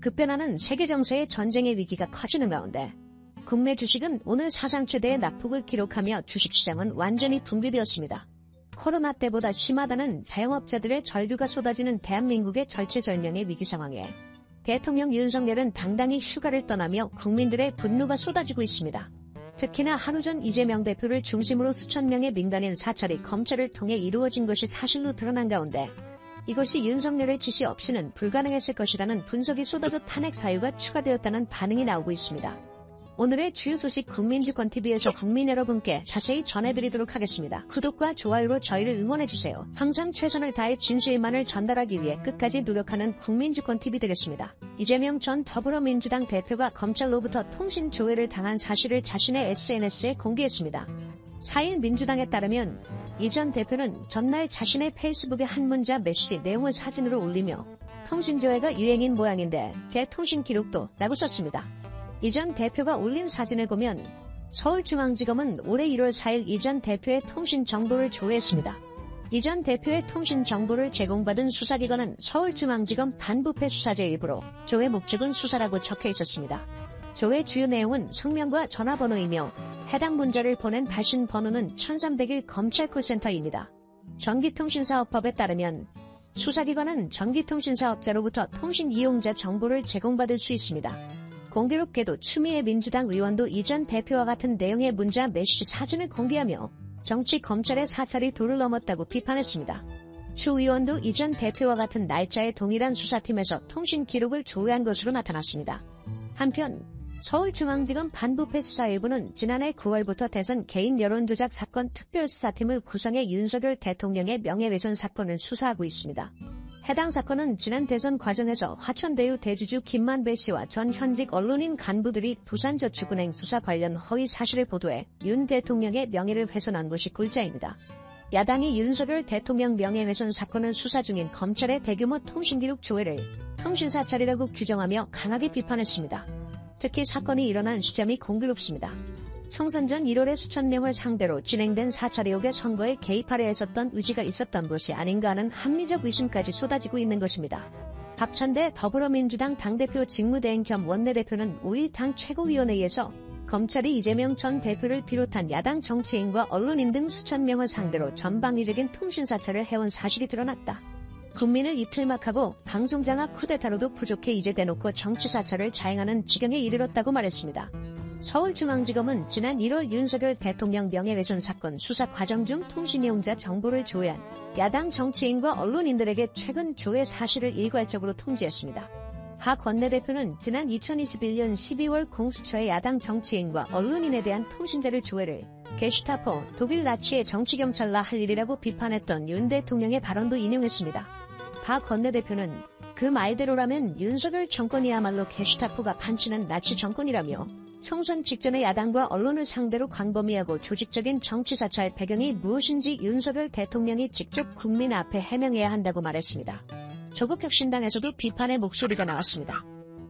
급변하는 세계 정세의 전쟁의 위기가 커지는 가운데 국내 주식은 오늘 사상 최대의 낙폭을 기록하며 주식시장은 완전히 붕괴되었습니다. 코로나 때보다 심하다는 자영업자들의 절규가 쏟아지는 대한민국의 절체절명의 위기 상황에 대통령 윤석열은 당당히 휴가를 떠나며 국민들의 분노가 쏟아지고 있습니다. 특히나 하루 전 이재명 대표를 중심으로 수천 명의 민간인 사찰이 검찰을 통해 이루어진 것이 사실로 드러난 가운데 이것이 윤석열의 지시 없이는 불가능했을 것이라는 분석이 쏟아져 탄핵 사유가 추가되었다는 반응이 나오고 있습니다. 오늘의 주요 소식 국민주권TV에서 국민 여러분께 자세히 전해드리도록 하겠습니다. 구독과 좋아요로 저희를 응원해주세요. 항상 최선을 다해 진실만을 전달하기 위해 끝까지 노력하는 국민주권TV 되겠습니다. 이재명 전 더불어민주당 대표가 검찰로부터 통신 조회를 당한 사실을 자신의 SNS에 공개했습니다. 4일 민주당에 따르면 이 전 대표는 전날 자신의 페이스북에 한 문자 메시지 내용을 사진으로 올리며 통신 조회가 유행인 모양인데 제 통신 기록도 라고 썼습니다. 이 전 대표가 올린 사진을 보면 서울중앙지검은 올해 1월 4일 이 전 대표의 통신 정보를 조회했습니다. 이 전 대표의 통신 정보를 제공받은 수사기관은 서울중앙지검 반부패 수사제 일부로 조회 목적은 수사라고 적혀 있었습니다. 조회 주요 내용은 성명과 전화번호이며 해당 문자를 보낸 발신 번호는 1301 검찰 콜센터입니다. 전기통신사업법에 따르면 수사기관은 전기통신사업자로부터 통신 이용자 정보를 제공받을 수 있습니다. 공교롭게도 추미애 민주당 의원도 이 전 대표와 같은 내용의 문자 메시지 사진을 공개하며 정치 검찰의 사찰이 도를 넘었다고 비판했습니다. 추 의원도 이 전 대표와 같은 날짜의 동일한 수사팀에서 통신 기록을 조회한 것으로 나타났습니다. 한편 서울중앙지검 반부패 수사일부는 지난해 9월부터 대선 개인 여론조작 사건 특별수사팀을 구성해 윤석열 대통령의 명예훼손 사건을 수사하고 있습니다. 해당 사건은 지난 대선 과정에서 화천대유 대주주 김만배 씨와 전 현직 언론인 간부들이 부산저축은행 수사 관련 허위 사실을 보도해 윤 대통령의 명예를 훼손한 것이 골자입니다. 야당이 윤석열 대통령 명예훼손 사건을 수사 중인 검찰의 대규모 통신기록 조회를 통신사찰이라고 규정하며 강하게 비판했습니다. 특히 사건이 일어난 시점이 공교롭습니다. 총선 전 1월에 수천 명을 상대로 진행된 사찰 의혹의 선거에 개입하려 했었던 의지가 있었던 것이 아닌가 하는 합리적 의심까지 쏟아지고 있는 것입니다. 박찬대 더불어민주당 당대표 직무대행 겸 원내대표는 5일 당 최고위원회에서 검찰이 이재명 전 대표를 비롯한 야당 정치인과 언론인 등 수천 명을 상대로 전방위적인 통신사찰을 해온 사실이 드러났다. 국민을 입틀막하고 방송장악 쿠데타로도 부족해 이제 대놓고 정치사찰을 자행하는 지경에 이르렀다고 말했습니다. 서울중앙지검은 지난 1월 윤석열 대통령 명예훼손 사건 수사 과정 중 통신 이용자 정보를 조회한 야당 정치인과 언론인들에게 최근 조회 사실을 일괄적으로 통지했습니다. 박 원내대표는 지난 2021년 12월 공수처의 야당 정치인과 언론인에 대한 통신자료 조회를 게슈타포, 독일 나치의 정치경찰라 할 일이라고 비판했던 윤 대통령의 발언도 인용했습니다. 박 원내대표는 그 말대로라면 윤석열 정권이야말로 게슈타포가 판치는 나치 정권이라며 총선 직전에 야당과 언론을 상대로 광범위하고 조직적인 정치사찰 배경이 무엇인지 윤석열 대통령이 직접 국민 앞에 해명해야 한다고 말했습니다. 조국혁신당에서도 비판의 목소리가 나왔습니다.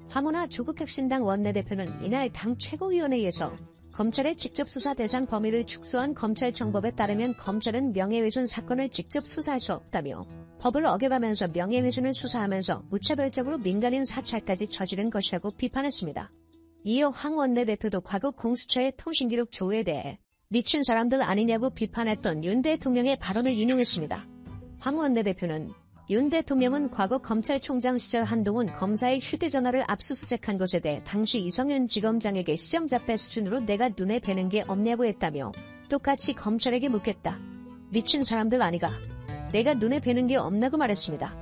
황운하 조국혁신당 원내대표는 이날 당 최고위원회에서 검찰의 직접 수사 대상 범위를 축소한 검찰청법에 따르면 검찰은 명예훼손 사건을 직접 수사할 수 없다며 법을 어겨가면서 명예훼손을 수사하면서 무차별적으로 민간인 사찰까지 저지른 것이라고 비판했습니다. 이어 황 원내대표도 과거 공수처의 통신기록 조회에 대해 미친 사람들 아니냐고 비판했던 윤 대통령의 발언을 인용했습니다. 황 원내대표는 윤 대통령은 과거 검찰총장 시절 한동훈 검사의 휴대전화를 압수수색한 것에 대해 당시 이성윤 지검장에게 시정잡배 수준으로 내가 눈에 뵈는 게 없냐고 했다며 똑같이 검찰에게 묻겠다. 미친 사람들 아니가. 내가 눈에 뵈는 게 없나고 말했습니다.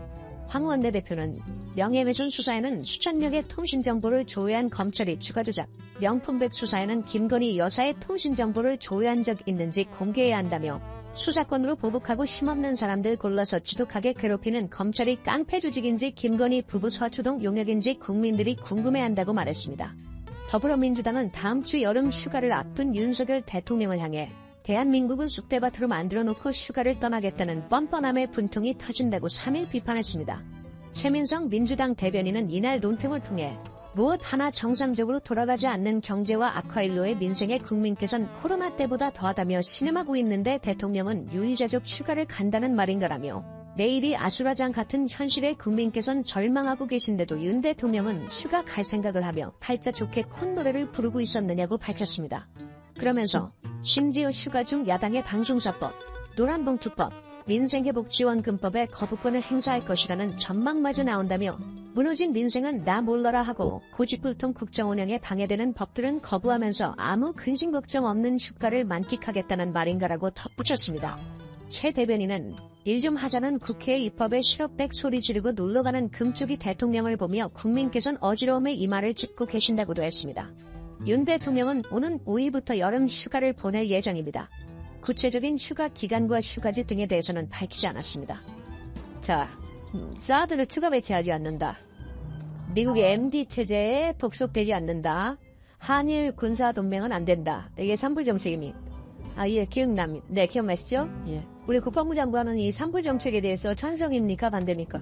황 원내대표는 명예훼손 수사에는 수천 명의 통신정보를 조회한 검찰이 추가조작, 명품백 수사에는 김건희 여사의 통신정보를 조회한 적 있는지 공개해야 한다며 수사권으로 보복하고 힘없는 사람들 골라서 지독하게 괴롭히는 검찰이 깡패 조직인지 김건희 부부 서초동 용역인지 국민들이 궁금해한다고 말했습니다. 더불어민주당은 다음 주 여름 휴가를 앞둔 윤석열 대통령을 향해 대한민국은 쑥대밭으로 만들어놓고 휴가를 떠나겠다는 뻔뻔함의 분통이 터진다고 3일 비판했습니다. 최민성 민주당 대변인은 이날 논평을 통해 무엇 하나 정상적으로 돌아가지 않는 경제와 악화일로의 민생에 국민께선 코로나 때보다 더하다며 신음하고 있는데 대통령은 유의자적 휴가를 간다는 말인가라며 매일이 아수라장 같은 현실에 국민께선 절망하고 계신데도 윤 대통령은 휴가 갈 생각을 하며 팔자 좋게 콧노래를 부르고 있었느냐고 밝혔습니다. 그러면서 심지어 휴가 중 야당의 방송사법, 노란봉투법, 민생회복지원금법에 거부권을 행사할 것이라는 전망마저 나온다며 무너진 민생은 나 몰라라 하고 고집불통 국정 운영에 방해되는 법들은 거부하면서 아무 근심 걱정 없는 휴가를 만끽하겠다는 말인가라고 덧붙였습니다. 최 대변인은 일 좀 하자는 국회 입법에 실업백 소리 지르고 놀러가는 금쪽이 대통령을 보며 국민께선 어지러움에 이마를 짚고 계신다고도 했습니다. 윤 대통령은 오는 5일부터 여름 휴가를 보낼 예정입니다. 구체적인 휴가 기간과 휴가지 등에 대해서는 밝히지 않았습니다. 자, 사드를 추가 배치하지 않는다. 미국의 MD 체제에 복속되지 않는다. 한일 군사동맹은 안 된다. 이게 산불 정책입니다. 예, 기억납니다. 네, 기억나시죠? 예. 우리 국방부 장관은 이 산불 정책에 대해서 찬성입니까? 반대입니까?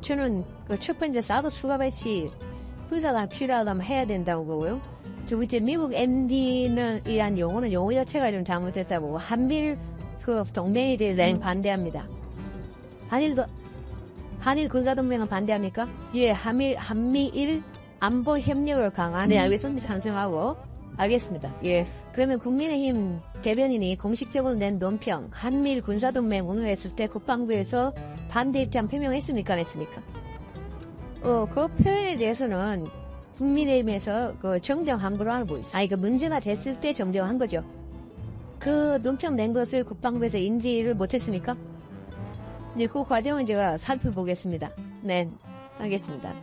저는 첫 번째 사드 추가 배치 군사가 필요하다면 해야 된다고 보고요. 두 번째 미국 MD는 이란 용어는 용어 자체가 좀 잘못됐다고 한일 동맹에 대해서 반대합니다. 한일 군사동맹은 반대합니까? 예, 한미일 안보 협력을 강화하는 알겠습니다. 찬성하고 알겠습니다. 예. 그러면 국민의힘 대변인이 공식적으로 낸 논평 한미일 군사동맹 운운했을 때 국방부에서 반대 입장 표명했습니까? 안 했습니까? 그 표현에 대해서는 국민의힘에서 정정 함부로 하고 있어요. 그 문제가 됐을 때 정정한 거죠. 그 논평 낸 것을 국방부에서 인지를 못했습니까? 이제 그 과정은 제가 살펴보겠습니다. 네, 알겠습니다.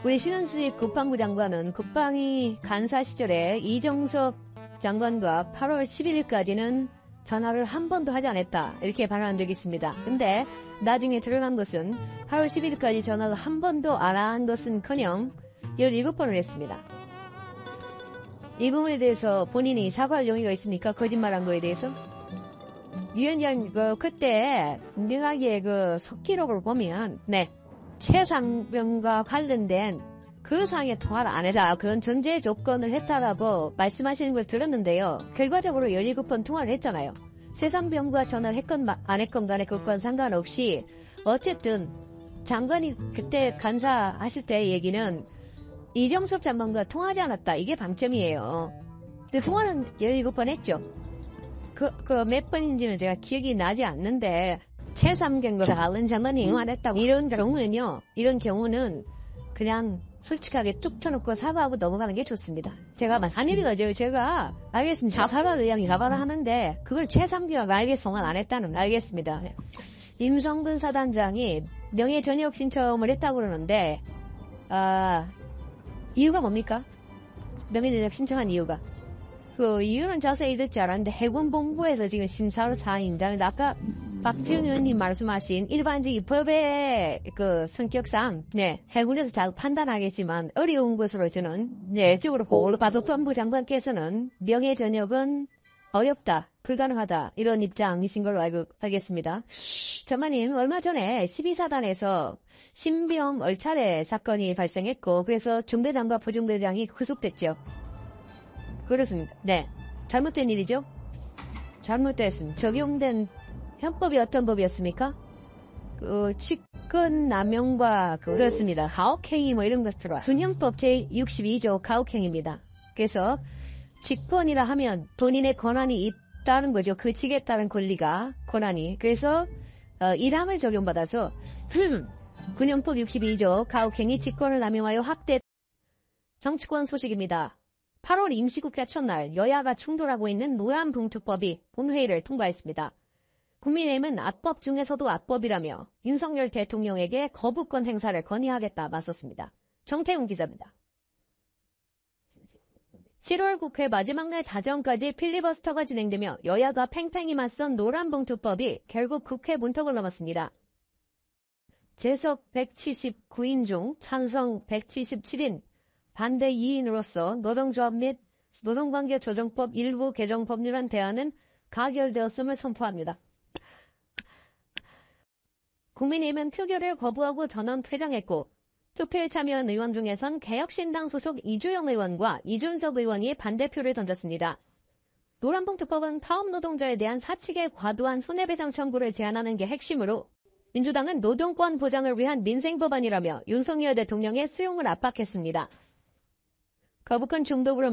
우리 신은수직 국방부 장관은 국방위 간사 시절에 이정섭 장관과 8월 11일까지는 전화를 한 번도 하지 않았다. 이렇게 발언한 적이 있습니다. 근데 나중에 드러난 것은 8월 11일까지 전화를 한 번도 안 한 것은커녕 17번을 했습니다. 이 부분에 대해서 본인이 사과할 용의가 있습니까? 거짓말한 거에 대해서? 위원장 그때 명확하게 속기록을 보면 최상병과 관련된 그 상의 통화를 안 했다. 그건 전제 조건을 했다라고 말씀하시는 걸 들었는데요. 결과적으로 17번 통화를 했잖아요. 최상병과 전화를 했건 안 했건 간에 그것과는 상관없이 어쨌든 장관이 그때 간사하실 때 얘기는 이정섭 장관과 통화하지 않았다. 이게 방점이에요. 근데 통화는 17번 했죠. 몇 번인지는 제가 기억이 나지 않는데 최상병과 다른 장관이 응원했다고. 이런 경우는 그냥 솔직하게 뚝 쳐놓고 사과하고 넘어가는 게 좋습니다. 제가 알겠습니다. 사과를 그냥 가봐라 하는데 그걸 최상병과 알겠소만 안 했다는 알겠습니다. 임성근 사단장이 명예전역 신청을 했다고 그러는데 이유가 뭡니까? 명예전역 신청한 이유가 그 이유는 자세히 듣지 않았는데 해군본부에서 지금 심사를 사인다. 아까 박평 의원님 말씀하신 일반적인 법의 성격상 해군에서 잘 판단하겠지만 어려운 것으로 저는 이쪽으로 보고 국방부 장관께서는 명예전역은 어렵다, 불가능하다 이런 입장이신 걸로 알겠습니다. 전마님 얼마 전에 12사단에서 신병 얼차례 사건이 발생했고 그래서 중대장과 부중대장이 구속됐죠. 그렇습니다. 네, 잘못된 일이죠. 잘못됐습니다. 적용된 형법이 어떤 법이었습니까? 직권 남용과 그렇습니다. 가혹행위 이런 것 들어와. 군형법 제62조 가혹행위입니다. 그래서 직권이라 하면 본인의 권한이 있다는 거죠. 그 직에 따른 권한이. 그래서 일함을 적용받아서 군형법 62조 가혹행위 직권을 남용하여 확대. 정치권 소식입니다. 8월 임시국회 첫날 여야가 충돌하고 있는 노란봉투법이 본회의를 통과했습니다. 국민의힘은 압법 중에서도 압법이라며 윤석열 대통령에게 거부권 행사를 건의하겠다 맞섰습니다. 정태훈 기자입니다. 7월 국회 마지막 날 자정까지 필리버스터가 진행되며 여야가 팽팽히 맞선 노란봉투법이 결국 국회 문턱을 넘었습니다. 재석 179인 중 찬성 177인, 반대 2인으로서 노동조합 및 노동관계 조정법 일부 개정 법률안 대안은 가결되었음을 선포합니다. 국민의힘은 표결을 거부하고 전원 퇴장했고 투표에 참여한 의원 중에선 개혁신당 소속 이주영 의원과 이준석 의원이 반대표를 던졌습니다. 노란봉투법은 파업 노동자에 대한 사측의 과도한 손해배상 청구를 제한하는 게 핵심으로 민주당은 노동권 보장을 위한 민생법안이라며 윤석열 대통령의 수용을 압박했습니다. 거북한 중독으로